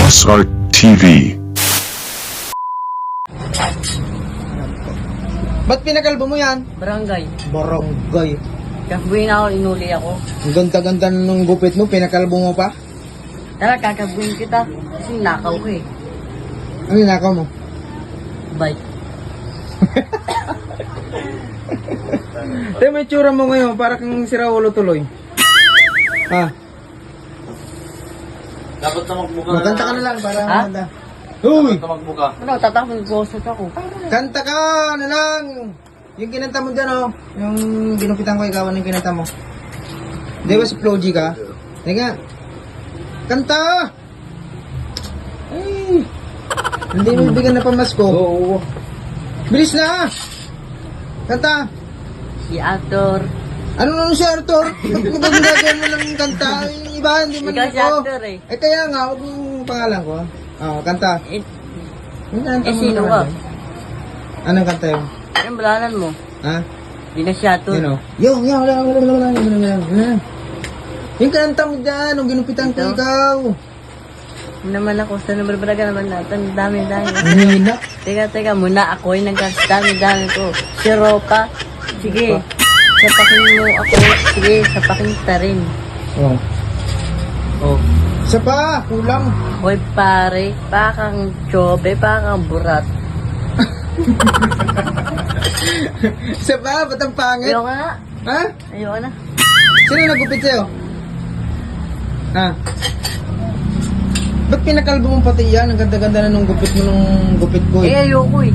Boss Art TV. Ba't pinakalbo mo yan? Barangay. Barangay. Kakabuhin ako, inuli ako. Ang ganda-ganda nung gupit mo, pinakalbo mo pa? Tara, kakabuhin kita. Kasi nakaw ko eh. Ano yung nakaw mo? Bike. Tayo may tsura mo ngayon, para kang siraulo tuloy. Ha? Dapat na magbuka Magkanta ka na lang para Ha? maganda. Uy! Dapat na magbuka. Ano, tatakbo nag-post ako. Kanta ka na lang! Yung kinanta mo dyan, oh. Yung ginupitan ko ikaw, ano yung kinanta mo? Di ba si Floji ka? Teka. Kanta! Ay! Hindi mo bigyan na pamasko. Oo. Bilis na! Kanta! Si actor. Ano naman si Arthur? Ba't gagawin mo ng kanta? Yung iba, hindi man Ikaw si ako. actor eh. Eh kaya nga, huwag yung pangalan ko. Kanta. Eh, Yung kanta mo sino naman ka? yun. Anong kanta yun? Anong balanan mo? Ha? Di na si actor. Yun o. Yung kanta mo dyan, nung ginupitan ko Ito? ikaw. Ano naman ako, sa nabarbraga naman natin. Dami-dami. Hina. Teka, muna ako yung dami-dami ko. Si Ropa. Sige. Sapakin mo ako. Sige, sapakin kita rin. Oh. Oh. Isa pa, kulang. Hoy pare, pakang chobe, pakang burat. Isa pa, ba't ang pangit? Ayoko na. Ha? Ayoko na. Sino nagupit sa'yo? Ha? Ba't pinakalbo mo pati yan? Ang ganda-ganda na nung gupit mo nung gupit ko. Eh, ayoko eh.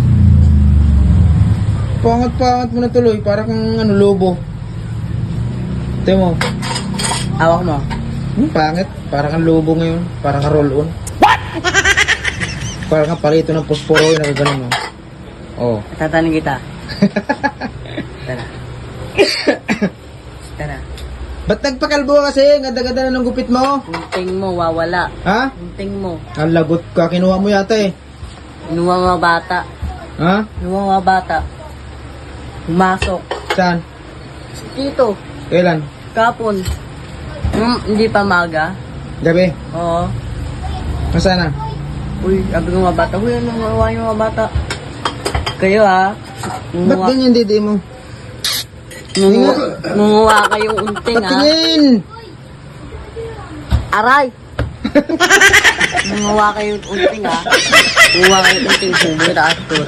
Pangat-pangat mo na tuloy, para kang lobo. Ito mo. Awak mo. Pangit. Para kang lobo ngayon. Para kang roll-on. What? Para kang palito ng posporo yun. Nakaganon mo. Oh. Tatanin kita. Tara. Tara. Ba't nagpakalbo ka kasi? Ang ganda-ganda na nung gupit mo. Kunting mo, wawala. Ha? Kunting mo. Ang lagot ka. Kinuha mo yata eh. Inuwa mga bata. Ha? Inuwa mga bata. Pumasok. Saan? Dito. Kailan? Kapon. Hindi pa maga. Gabi? Oo. Nasaan na? Uy, sabi ng mga bata. Uy, ano mga yung mga bata? Kayo ha. Ba't ganyan didi mo? Munguha kayong unting ha. Patingin! Aray! Munguha kayong unting ha. Munguha kayong unting. Bumira actor.